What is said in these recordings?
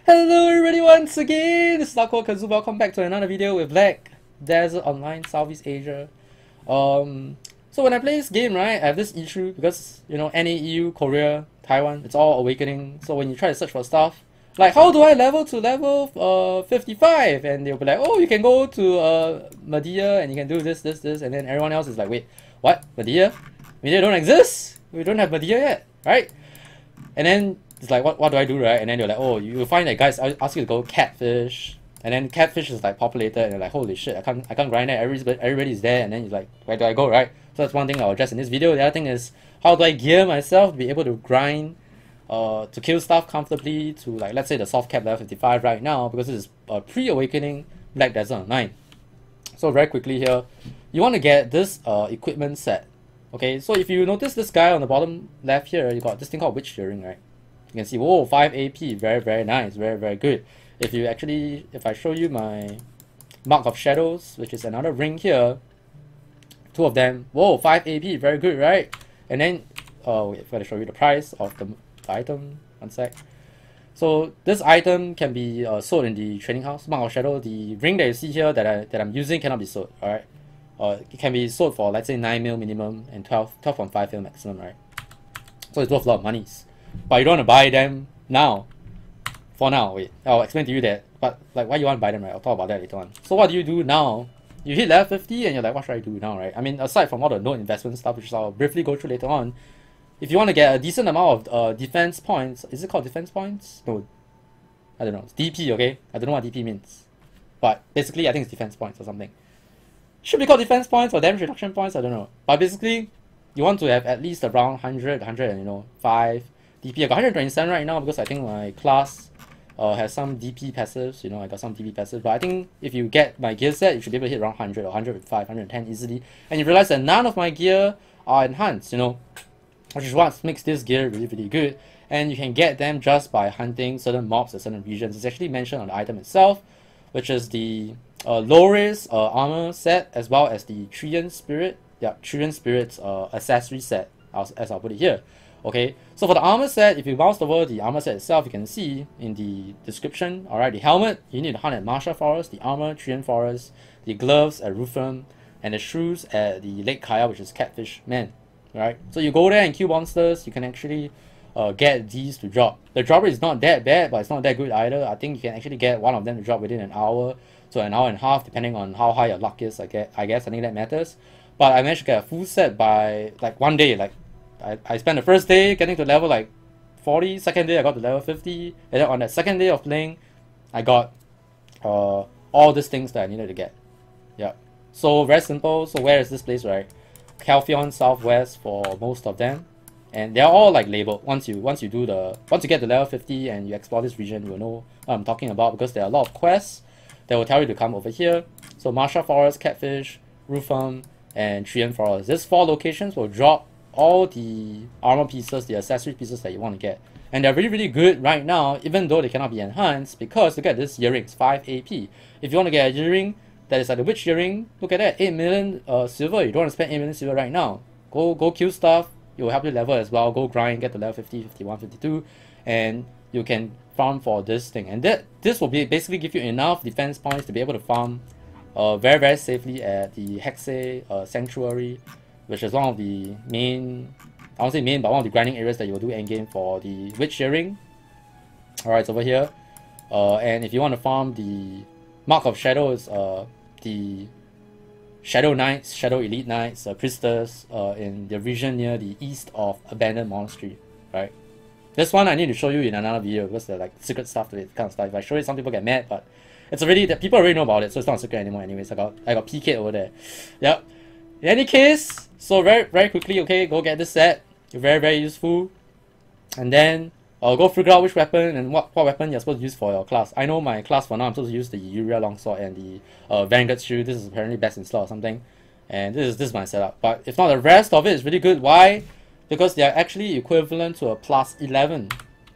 Hello everybody once again, this is AikawaKazu. Welcome back to another video with Black Desert Online Southeast Asia. So when I play this game, right, I have this issue because, you know, NAEU, Korea, Taiwan, it's all awakening. So when you try to search for stuff, like how do I level to level 55? And they'll be like, oh, you can go to Medea and you can do this, and then everyone else is like, wait, what? Medea? Medea don't exist? We don't have Medea yet, right? And then it's like, what do I do, right? And then you're like, oh, you find that guys ask you to go catfish, and then catfish is like populated, and you're like, holy shit, I can't grind it. Everybody's there, and then you're like, where do I go, right? So that's one thing I'll address in this video. The other thing is, how do I gear myself to be able to grind, to kill stuff comfortably to, like, let's say the soft cap level 55 right now, because this is pre-awakening Black Desert Online. So very quickly here, you want to get this equipment set. Okay, so if you notice this guy on the bottom left here, you got this thing called Witch Earring, right? You can see, whoa, 5 AP, very nice, very good. If I show you my Mark of Shadows, which is another ring here, two of them, whoa, 5 AP, very good, right? And then, wait, I've got to show you the price of the item, one sec. So this item can be sold in the trading house. Mark of Shadow, the ring that you see here that I'm using cannot be sold, alright? It can be sold for, let's say, 9 mil minimum and 12.5 mil maximum, right? So it's worth a lot of monies. But you don't want to buy them now. For now, wait, I'll explain to you that. But like, why you want to buy them, right? I'll talk about that later on. So what do you do now? You hit level 50 and you're like, what should I do now, right? I mean, aside from all the no investment stuff, which I'll briefly go through later on, if you want to get a decent amount of defense points, is it called defense points? No, I don't know. It's DP, okay? I don't know what DP means. But basically, I think it's defense points or something. Should be called defense points or damage reduction points, I don't know. But basically, you want to have at least around 100 and, you know, 5 DP. I got 127 right now because I think my class has some DP passives. You know, I got some DP passives. But I think if you get my gear set, you should be able to hit around 100 or 105, 110 easily. And you realize that none of my gear are enhanced, you know, which is what makes this gear really good. And you can get them just by hunting certain mobs at certain regions. It's actually mentioned on the item itself, which is the low-risk armor set, as well as the Treant Spirit. Yeah, Treant Spirit's accessory set, as I'll put it here. Okay, so for the armor set, if you mouse over the armor set itself, you can see in the description, alright, the helmet, you need to hunt at Marsha Forest, the armor, Treant Forest, the gloves at Rufum, and the shoes at the Lake Kaya, which is Catfish Man. Right, so you go there and kill monsters, you can actually get these to drop. The drop rate is not that bad, but it's not that good either. I think you can actually get one of them to drop within an hour to an hour and a half, depending on how high your luck is. I guess I think that matters. But I managed to get a full set by like one day. Like I spent the first day getting to level like 40, second day I got to level 50, and then on that second day of playing, I got all these things that I needed to get. Yeah. So very simple. So where is this place, right? Calphion Southwest for most of them, and they're all like labeled. Once you get to level 50 and you explore this region, you'll know what I'm talking about, because there are a lot of quests that will tell you to come over here. So Marsha Forest, Catfish, Rufum, and Treant Forest. These 4 locations will drop all the armor pieces, the accessory pieces that you want to get, and they're really good right now, even though they cannot be enhanced, because look at this earrings, 5 AP. If you want to get a earring that is like the Witch Earring, look at that, 8 million silver. You don't want to spend 8 million silver right now. Go kill stuff. It will help you level as well. Go grind, get to level 50, 51, 52, and you can farm for this thing. And this will basically give you enough defense points to be able to farm very safely at the Hexe Sanctuary, which is one of the main, I won't say main, but one of the grinding areas that you'll do endgame for the Witch Earring. Alright, it's over here. And if you want to farm the Mark of Shadows, the Shadow Knights, Shadow Elite Knights, Priestess in the region near the east of Abandoned Monastery, right? This one I need to show you in another video because they're like secret stuff to it, kind of stuff. If I show it, some people get mad, but it's already that people already know about it, so it's not a secret anymore. Anyways, I got PK over there. Yep. In any case, so very quickly, okay, go get this set. Very useful, and then go figure out which weapon and what weapon you're supposed to use for your class. I know my class for now, I'm supposed to use the Uria Longsword and the Vanguard Shield. This is apparently best in slot or something. And this is my setup. But if not, the rest of it is really good. Why? Because they are actually equivalent to a plus 11.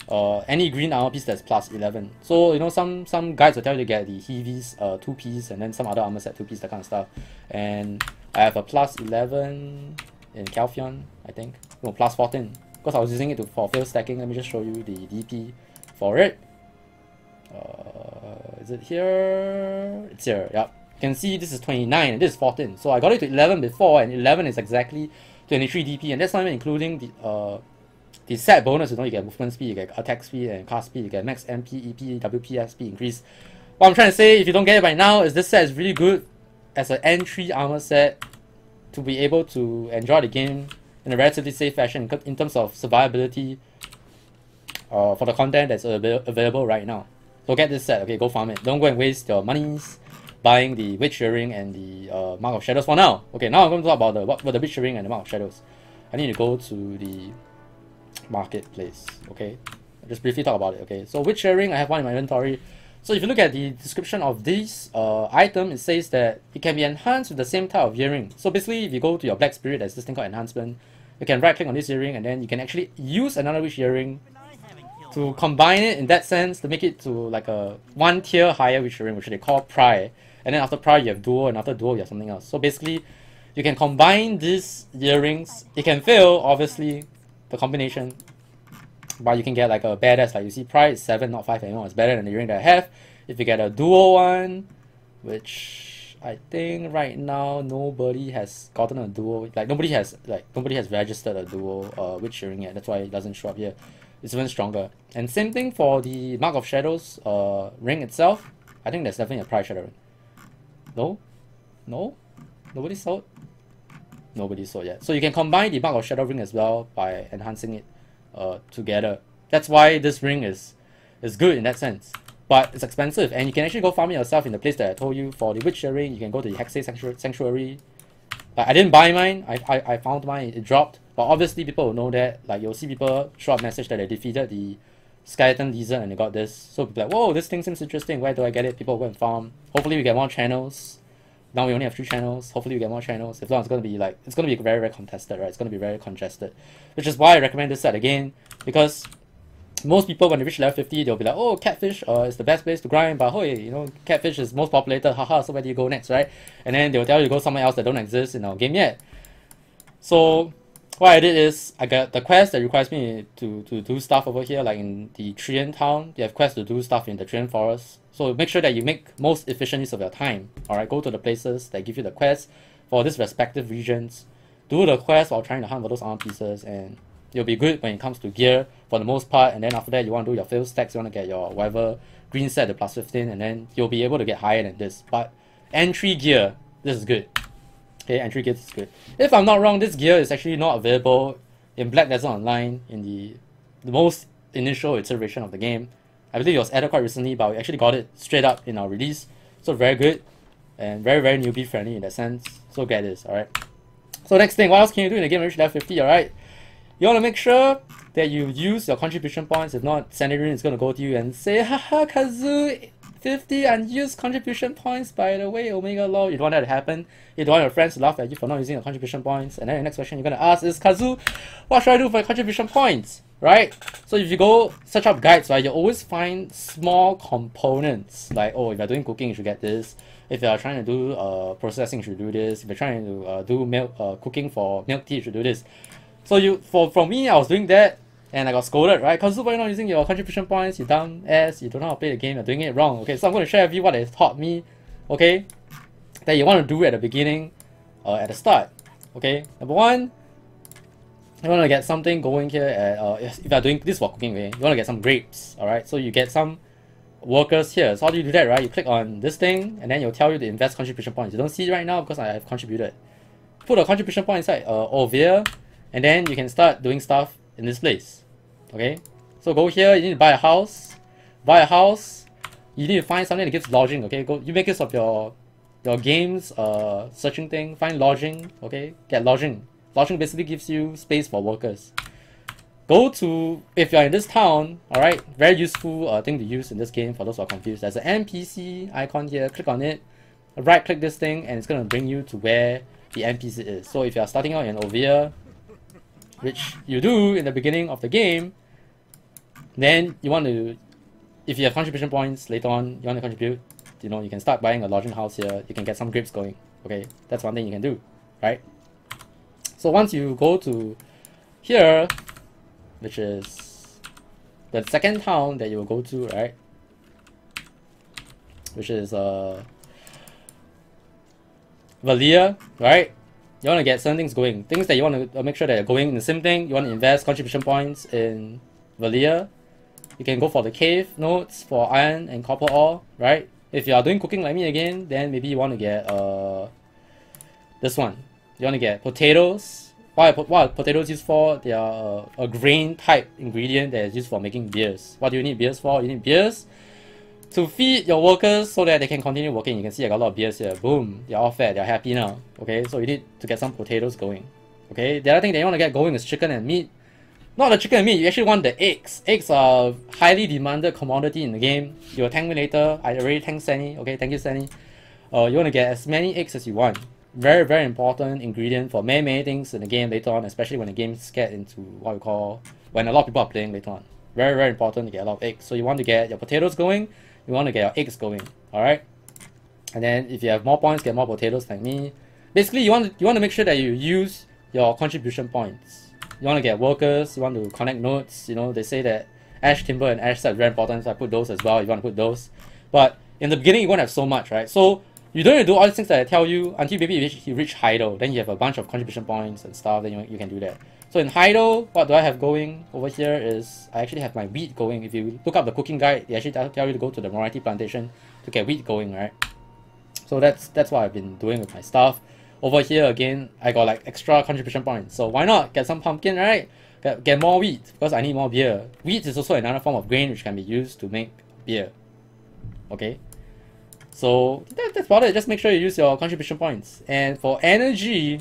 Any green armor piece that's plus 11. So, you know, some guides will tell you to get the Heavies 2-piece, and then some other armor set 2-piece, that kind of stuff. And I have a plus 11 in Calphion, I think. No, plus 14. Because I was using it for field stacking. Let me just show you the DP for it. Is it here? It's here. Yep. You can see this is 29 and this is 14. So I got it to 11 before, and 11 is exactly 23 DP, and that's not even including the set bonus. You know, you get movement speed, you get attack speed and cast speed, you get max MP, EP, WP, SP increase. What I'm trying to say, if you don't get it by now, is this set is really good as an entry armor set to be able to enjoy the game in a relatively safe fashion in terms of survivability for the content that's available right now. So get this set, okay, go farm it. Don't go and waste your monies buying the Witch Earring and the Mark of Shadows for now. Okay, now I'm going to talk about the Witch Earring and the Mark of Shadows. I need to go to the marketplace, okay? I'll just briefly talk about it, okay? So Witch Earring, I have one in my inventory. So if you look at the description of this item, it says that it can be enhanced with the same type of earring. So basically, if you go to your Black Spirit, there's this thing called enhancement. You can right click on this earring and then you can actually use another Witch Earring to combine it in that sense to make it to like a one tier higher Witch Earring, which they call Pry. And then after Pry you have Duo, and after Duo you have something else. So basically, you can combine these earrings. It can fail, obviously, the combination, but you can get like a badass, like you see Pry is 7 not 5 anymore. It's better than the earring that I have. If you get a Duo one, which I think right now nobody has gotten a Duo, like nobody has registered a Duo Witch Earring yet. That's why it doesn't show up here. It's even stronger. And same thing for the Mark of Shadows ring itself. I think there's definitely a Pry Shadow ring. No? No? Nobody sold? Nobody sold yet. So you can combine the Mark of Shadow ring as well by enhancing it together. That's why this ring is good in that sense. But it's expensive, and you can actually go farm it yourself in the place that I told you. For the Witch Earring, you can go to the Hexe Sanctuary. But I didn't buy mine. I found mine. It dropped. But obviously people will know that. Like you'll see people show up message that they defeated the Skeleton Lizard and they got this. So people like, whoa, this thing seems interesting. Where do I get it? People will go and farm. Hopefully we get more channels. Now we only have 3 channels. Hopefully we get more channels. If not, it's gonna be very, very contested, right? It's gonna be very congested. Which is why I recommend this set again, because most people when they reach level 50, they'll be like, oh, Catfish is the best place to grind, but hey, you know, Catfish is most populated, haha, so where do you go next, right? And then they'll tell you to go somewhere else that don't exist in our game yet. So what I did is, I got the quest that requires me to do stuff over here, like in the Treant Town, you have quests to do stuff in the Treant Forest. So make sure that you make most efficient use of your time. Alright, go to the places that give you the quests for these respective regions. Do the quest while trying to hunt for those armor pieces, and you'll be good when it comes to gear for the most part. And then after that, you want to do your fail stacks, you want to get your whatever green set, the plus 15, and then you'll be able to get higher than this. But entry gear, this is good. Okay, entry gear is good. If I'm not wrong, this gear is actually not available in Black Desert Online in the most initial iteration of the game. I believe it was added quite recently, but we actually got it straight up in our release. So very good and very, very newbie friendly in that sense. So get this, alright. So next thing, what else can you do in the game when you reach level 50, alright? You want to make sure that you use your contribution points. If not, Sanitarian is going to go to you and say, haha, Kazu, 50 unused contribution points, by the way, Omega Law. You don't want that to happen. You don't want your friends to laugh at you for not using your contribution points. And then the next question you're going to ask is, Kazu, what should I do for your contribution points? Right? So if you go search up guides, right, you'll always find small components. Like, oh, if you're doing cooking, you should get this. If you're trying to do processing, you should do this. If you're trying to do milk cooking for milk tea, you should do this. So for me, I was doing that and I got scolded, right? Kazu, why you're not using your contribution points? You dumb ass, you don't know how to play the game, you're doing it wrong. Okay, so I'm going to share with you what they taught me, okay, that you want to do at the beginning, at the start. Okay, number one, you want to get something going here at, if you're doing this for cooking, okay, you want to get some grapes, alright? So you get some workers here. So how do you do that, right? You click on this thing and then it'll tell you to invest contribution points. You don't see it right now because I have contributed. Put a contribution point inside over here, and then you can start doing stuff in this place. Okay, so go here, you need to buy a house. Buy a house, you need to find something that gives lodging. Okay, go, you make use of your game's searching thing, find lodging. Okay, get lodging. Lodging basically gives you space for workers. Go to, if you're in this town, alright, very useful thing to use in this game for those who are confused. There's an NPC icon here, click on it, right click this thing, and it's going to bring you to where the NPC is. So if you're starting out in Ovia, which you do in the beginning of the game, then you want to, if you have contribution points later on, you want to contribute, you know, you can start buying a lodging house here, you can get some grapes going. Okay, that's one thing you can do, right? So once you go to here, which is the second town that you will go to, right? which is Valia, right? You want to get certain things going. Things that you want to make sure that you're going in the same thing. You want to invest contribution points in Valia. You can go for the cave nodes for iron and copper ore, right? If you are doing cooking like me again, then maybe you want to get this one. You want to get potatoes. What are potatoes used for? They are a grain type ingredient that is used for making beers. What do you need beers for? You need beers to feed your workers so that they can continue working. You can see I got a lot of beers here. Boom, they're all fed, they're happy now. Okay, so you need to get some potatoes going. Okay, the other thing that you want to get going is chicken and meat. Not the chicken and meat, you actually want the eggs. Eggs are highly demanded commodity in the game. You'll thank me later. I already thanked Sanny. Okay, thank you, Sanny. You want to get as many eggs as you want. Very, very important ingredient for many, many things in the game later on, especially when the games get into what we call, when a lot of people are playing later on. Very, very important to get a lot of eggs. So you want to get your potatoes going, you want to get your eggs going, alright? And then if you have more points, get more potatoes like me. Basically, you want to make sure that you use your contribution points. You want to get workers, you want to connect nodes. You know, they say that ash timber and ash set are very important, so I put those as well. You want to put those. But in the beginning, you won't have so much, right? So you don't need to do all these things that I tell you until maybe you reach Hydel. Then you have a bunch of contribution points and stuff, then you can do that. So in Hydel, what do I have going over here is I actually have my wheat going. If you look up the cooking guide, they actually tell you to go to the Morality Plantation to get wheat going, right? So that's what I've been doing with my stuff. Over here again, I got like extra contribution points. So why not get some pumpkin, right? Get more wheat because I need more beer. Wheat is also another form of grain which can be used to make beer. Okay? So that's about it. Just make sure you use your contribution points. And for energy,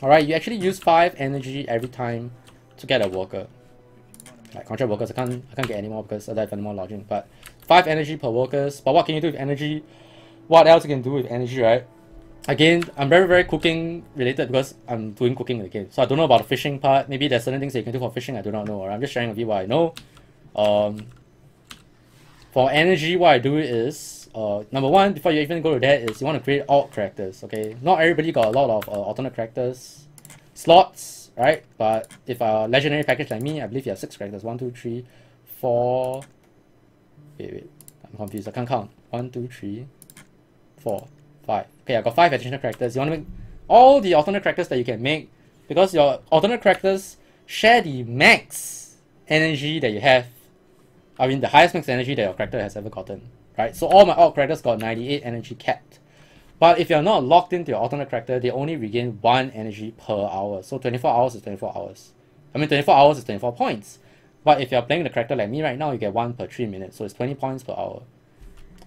alright, you actually use 5 energy every time to get a worker. Like contract workers, I can't get any more because I don't have any more lodging. But 5 energy per workers. But what can you do with energy? What else you can do with energy, right? Again, I'm very, very cooking related because I'm doing cooking in the game. So I don't know about the fishing part. Maybe there's certain things that you can do for fishing I do not know. Or I'm just sharing with you what I know. For energy, what I do is, number one, before you even go to that, is you want to create alt characters, okay? Not everybody got a lot of alternate characters slots, right? But if a legendary package like me, I believe you have 6 characters. 1, 2, 3, 4... Wait. I'm confused. I can't count. 1, 2, 3, 4, 5. Okay, I got 5 additional characters. You want to make all the alternate characters that you can make because your alternate characters share the max energy that you have. I mean, the highest max energy that your character has ever gotten, right? So all my alt characters got 98 energy capped. But if you're not locked into your alternate character, they only regain 1 energy per hour. So 24 hours is 24 hours. I mean, 24 hours is 24 points. But if you're playing the character like me right now, you get 1 per 3 minutes. So it's 20 points per hour.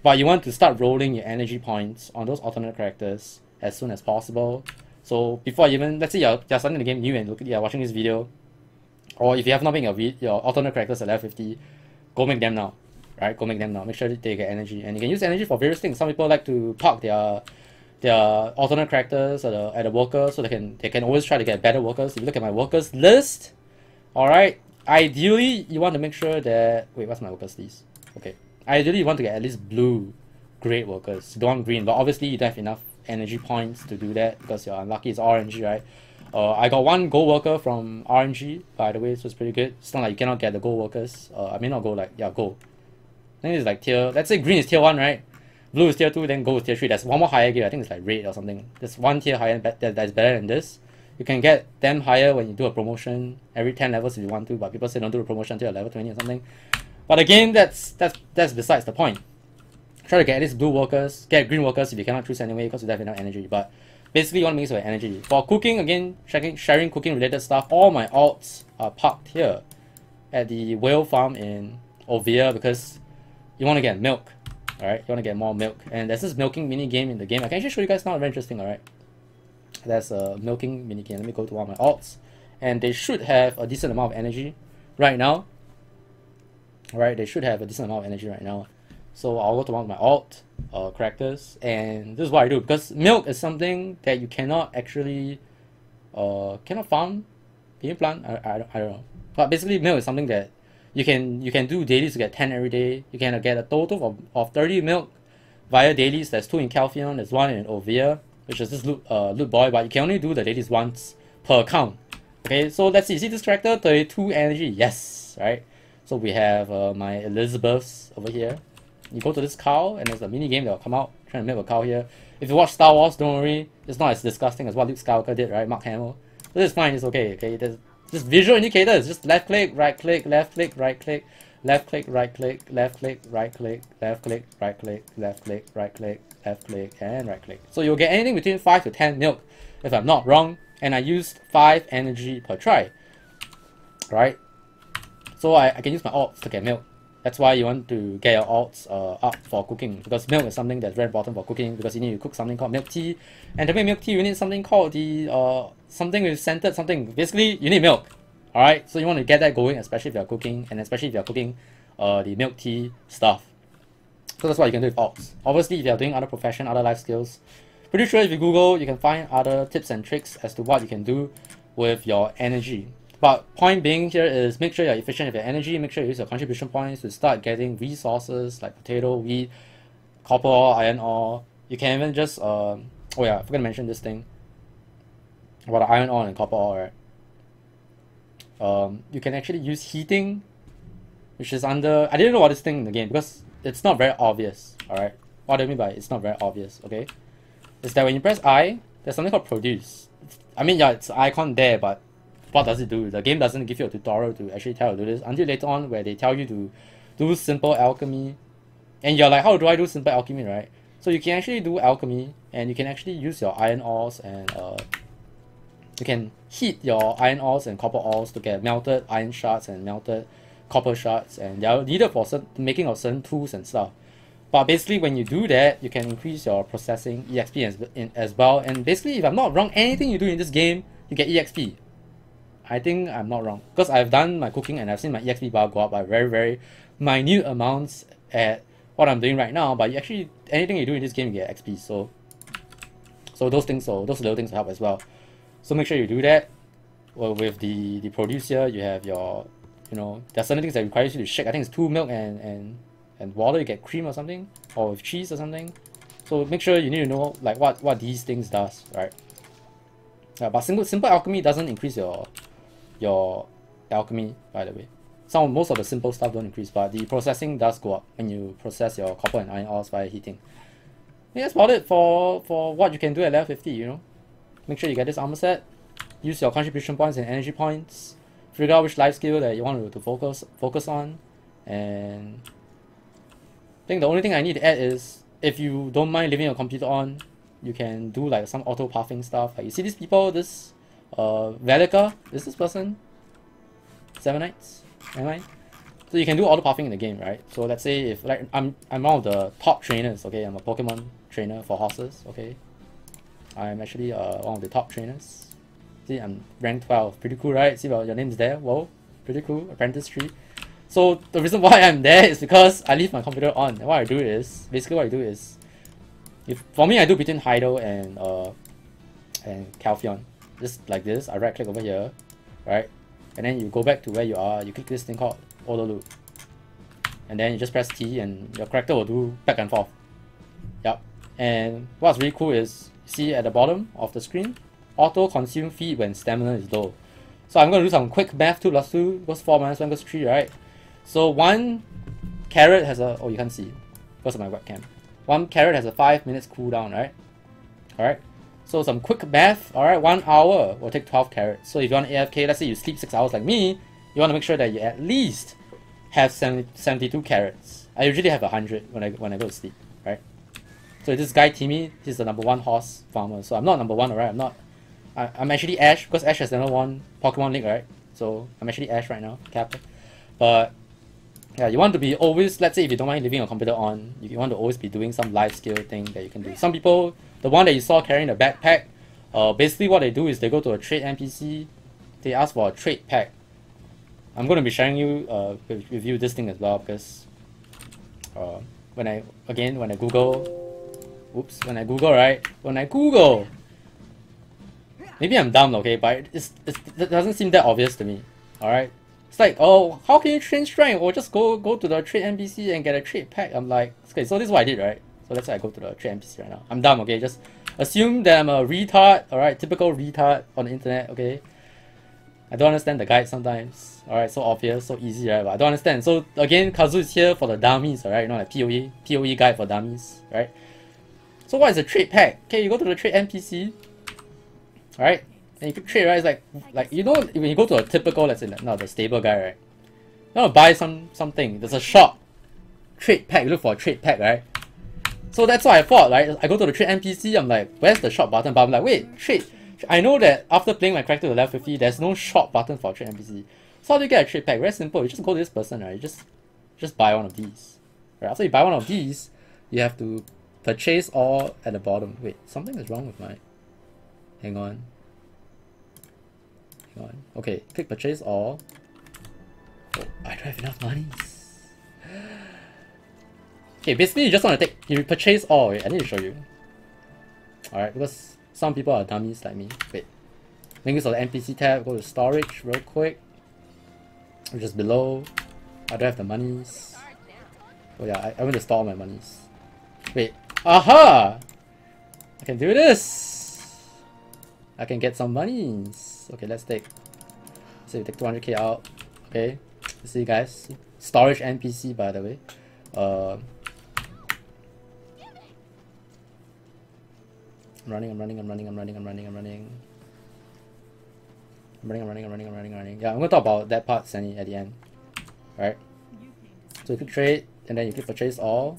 But you want to start rolling your energy points on those alternate characters as soon as possible. So before even, let's say you're starting the game new and you're watching this video, or if you have not made your alternate characters at level 50, go make them now, right? Go make them now. Make sure that they get energy, and you can use energy for various things. Some people like to park their alternate characters at a worker, so they can always try to get better workers. If you look at my workers list, all right. Ideally, you want to make sure that what's my workers list? Okay. Ideally, you want to get at least blue grade workers. You don't want green, but obviously you don't have enough energy points to do that because you're unlucky. It's RNG, right? I got 1 gold worker from RNG, by the way, so it's pretty good. It's not like you cannot get the gold workers. I mean not gold, like, yeah, gold. I think it's like let's say green is tier 1, right? Blue is tier 2, then gold is tier 3. There's one more higher gear, I think it's like red or something. There's 1 tier higher that's better than this. You can get them higher when you do a promotion every 10 levels if you want to, but people say don't do a promotion until level 20 or something. But again, that's besides the point. Try to get at least blue workers, get green workers if you cannot choose anyway because you don't have enough energy. But basically you want to mix with energy. For cooking, again, sharing cooking related stuff, all my alts are parked here at the whale farm in Ovia because you want to get milk. Alright, you want to get more milk. And there's this milking mini game in the game. I can actually show you guys now, very interesting, alright. There's a milking mini game. Let me go to one of my alts. And they should have a decent amount of energy right now. Alright, they should have a decent amount of energy right now. So I'll go to one of my alt characters, and this is what I do because milk is something that you cannot actually cannot farm. Can you plant? I don't know. But basically milk is something that you can do dailies to get 10 every day. You can get a total of 30 milk via dailies. There's 2 in Calphion, there's 1 in Ovia, which is this loot boy, but you can only do the dailies once per account. Okay, so let's see this character, 32 energy, yes, right? So we have my Elizabeths over here. You go to this cow, and there's a mini game that will come out trying to milk a cow here. If you watch Star Wars, don't worry, it's not as disgusting as what Luke Skywalker did, right? Mark Hamill. This is fine, it's okay, okay? There's just visual indicators, just left click, right click, left click, right click, left click, right click, left click, right click, left click, right click, left click, right click, left click, and right click. So you'll get anything between 5 to 10 milk, if I'm not wrong, and I used 5 energy per try, right? So I can use my alts to get milk. That's why you want to get your alts up for cooking, because milk is something that's very important for cooking, because you need to cook something called milk tea, and to make milk tea you need something called the something with scented something. Basically you need milk, alright? So you want to get that going, especially if you're cooking, and especially if you're cooking the milk tea stuff. So that's what you can do with alts. Obviously if you're doing other profession, other life skills, pretty sure if you Google you can find other tips and tricks as to what you can do with your energy. But point being here is make sure you're efficient with your energy, make sure you use your contribution points to start getting resources like potato, wheat, copper ore, iron ore. You can even just, oh yeah, I forgot to mention this thing about the iron ore and copper ore, right? You can actually use heating, which is under, I didn't know about this thing in the game because it's not very obvious, alright? What do I mean by it's not very obvious, okay? Is that when you press I, there's something called produce. I mean, yeah, it's an icon there, but what does it do? The game doesn't give you a tutorial to actually tell you to do this until later on where they tell you to do simple alchemy. And you're like, how do I do simple alchemy, right? So you can actually do alchemy and you can actually use your iron ores and you can heat your iron ores and copper ores to get melted iron shards and melted copper shards, and they're needed for making of certain tools and stuff. But basically when you do that, you can increase your processing EXP as well. And basically, if I'm not wrong, anything you do in this game, you get EXP. I think I'm not wrong, because I've done my cooking and I've seen my EXP bar go up by very, very minute amounts at what I'm doing right now. But you actually, anything you do in this game, you get XP. So those things, so those little things will help as well. So make sure you do that. Well, with the produce here, you have your, you know, there's certain things that requires you to shake. I think it's 2 milk and water. You get cream or something, or with cheese or something. So make sure you need to know like what these things does, right? Yeah, but simple alchemy doesn't increase your alchemy, by the way. Most of the simple stuff don't increase, but the processing does go up when you process your copper and iron ores via heating. Yeah, that's about it for what you can do at level 50, you know. Make sure you get this armor set, use your contribution points and energy points, figure out which life skill that you want to focus on, and I think the only thing I need to add is if you don't mind leaving your computer on, you can do like some auto pathing stuff. Like you see these people, this Velika, is this person 7 Knights? Am I? So you can do auto pathing in the game, right? So let's say if like I'm one of the top trainers, okay, I'm a Pokemon trainer for horses, okay. I'm actually one of the top trainers. See, I'm rank 12, pretty cool, right? See, well, your name's there. Whoa, pretty cool. Apprentice tree. So the reason why I'm there is because I leave my computer on. And what I do is, basically what I do is, for me I do between Hydel and Calpheon. Just like this, I right click over here, right? And then you go back to where you are, you click this thing called auto loop. And then you just press T and your character will do back and forth. Yep. And what's really cool is, see at the bottom of the screen, auto consume feed when stamina is low. So I'm going to do some quick math. 2 plus 2 goes 4 minus 1 goes 3, right? So 1 carrot has a, oh you can't see because of my webcam. 1 carrot has a 5 minutes cooldown, right? Alright. So some quick math, alright, 1 hour will take 12 carrots. So if you want AFK, let's say you sleep 6 hours like me, you want to make sure that you at least have 72 carrots. I usually have 100 when I go to sleep, right? So this guy Timmy, he's the #1 horse farmer. So I'm not #1, alright? I'm actually Ash, because Ash has never won Pokemon League, right? So I'm actually Ash right now, captain. But yeah, you want to be always, let's say if you don't mind leaving your computer on, you want to always be doing some life skill thing that you can do. Some people, the one that you saw carrying the backpack, basically what they do is they go to a trade NPC, they ask for a trade pack. I'm going to be sharing with you this thing as well, because when I Google, maybe I'm dumb, okay, but it doesn't seem that obvious to me, alright? It's like, oh, how can you train strength? Or just go to the trade NPC and get a trade pack. I'm like, okay, so this is what I did, right? So let's say I go to the trade NPC right now. I'm dumb, okay? Just assume that I'm a retard, alright? Typical retard on the internet, okay? I don't understand the guide sometimes. Alright, so obvious, so easy, right? But I don't understand. So again, Kazu is here for the dummies, alright? You know, like PoE guide for dummies, right? So what is a trade pack? Okay, you go to the trade NPC, alright? And you can trade, right? It's like you know, when you go to a typical, let's say, not the stable guy, right? You want to buy something. There's a shop, trade pack. You look for a trade pack, right? So that's what I thought, right? I go to the trade NPC. I'm like, where's the shop button? But I'm like, wait, trade. I know that after playing my character to level 50, there's no shop button for a trade NPC. So how do you get a trade pack? Very simple. You just go to this person, right? You just buy one of these. Right? After you buy one of these, you have to purchase all at the bottom. Wait, something is wrong with my. Hang on. Okay, click purchase all. Oh, I don't have enough money. Okay, basically you just want to you purchase all. Wait, I need to show you. Alright, because some people are dummies like me. Wait. Links on the NPC tab, go to storage real quick. Which is below. I don't have the monies. Oh yeah, I went to store all my monies. Wait. Aha! I can do this! I can get some monies. Okay, let's take. So we take 200k out. Okay. See guys. Storage NPC by the way. I'm running. Yeah, I'm gonna talk about that part, Sunny, at the end. Alright. So you click trade and then you click purchase all.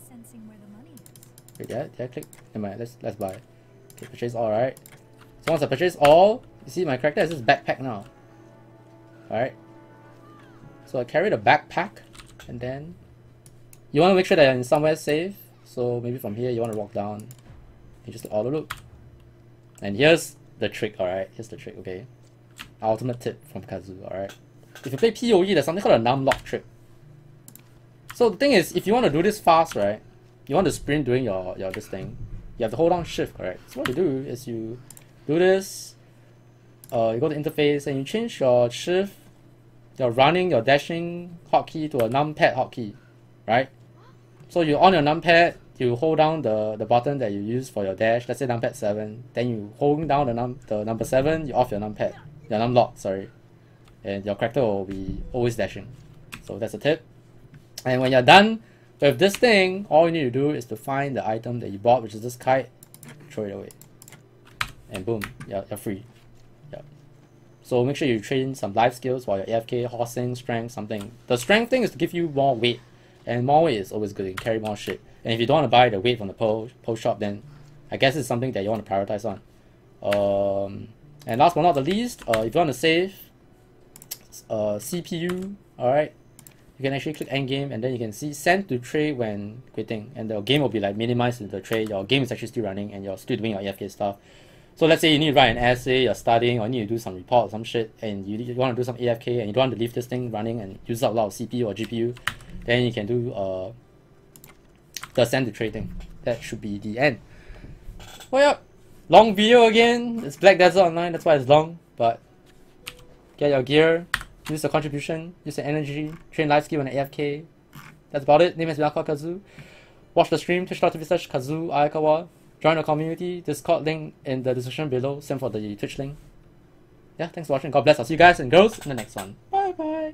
Wait, yeah, click. Never mind, let's buy. Okay, purchase all, right? So once I purchase all, you see my character has this backpack now. Alright. So I carry the backpack and then you want to make sure that you're in somewhere safe. So maybe from here you want to walk down. You just auto loop. And here's the trick, alright? Here's the trick, okay? Ultimate tip from Kazu, alright? If you play PoE, there's something called a num lock trick. So the thing is, if you want to do this fast, right? You want to sprint during your this thing. You have to hold down shift, correct? So what you do is you do this. You go to interface and you change your shift, your running, your dashing hotkey to a numpad hotkey, right? So you on your numpad, you hold down the button that you use for your dash, let's say numpad 7, then you hold down the number 7, you off your numpad, your numlock, sorry. And your character will be always dashing. So that's a tip. And when you're done with this thing, all you need to do is to find the item that you bought, which is this kite, throw it away. And boom, you're free. Yeah. So make sure you train some life skills while you're AFK, horsing, strength, something. The strength thing is to give you more weight. And more weight is always good, you can carry more shit. And if you don't want to buy the weight from the post shop, then I guess it's something that you want to prioritize on. And last but not the least, if you want to save CPU, alright, you can actually click endgame and then you can see send to tray when quitting, and the game will be like minimized to the tray. Your game is actually still running and you're still doing your AFK stuff. So let's say you need to write an essay, you're studying, or you need to do some report or some shit, and you want to do some AFK and you don't want to leave this thing running and use up a lot of CPU or GPU, then you can do the send to tray thing. That should be the end. Well, yeah, long video again. It's Black Desert Online, that's why it's long, but get your gear, use the contribution, use the energy, train life skill and AFK. That's about it. Name is AikawaKazu. Watch the stream, twitch.tv/Kazu Aikawa. Join the community, Discord link in the description below. Same for the Twitch link. Yeah, thanks for watching. God bless. I'll see you guys and girls in the next one. Bye bye.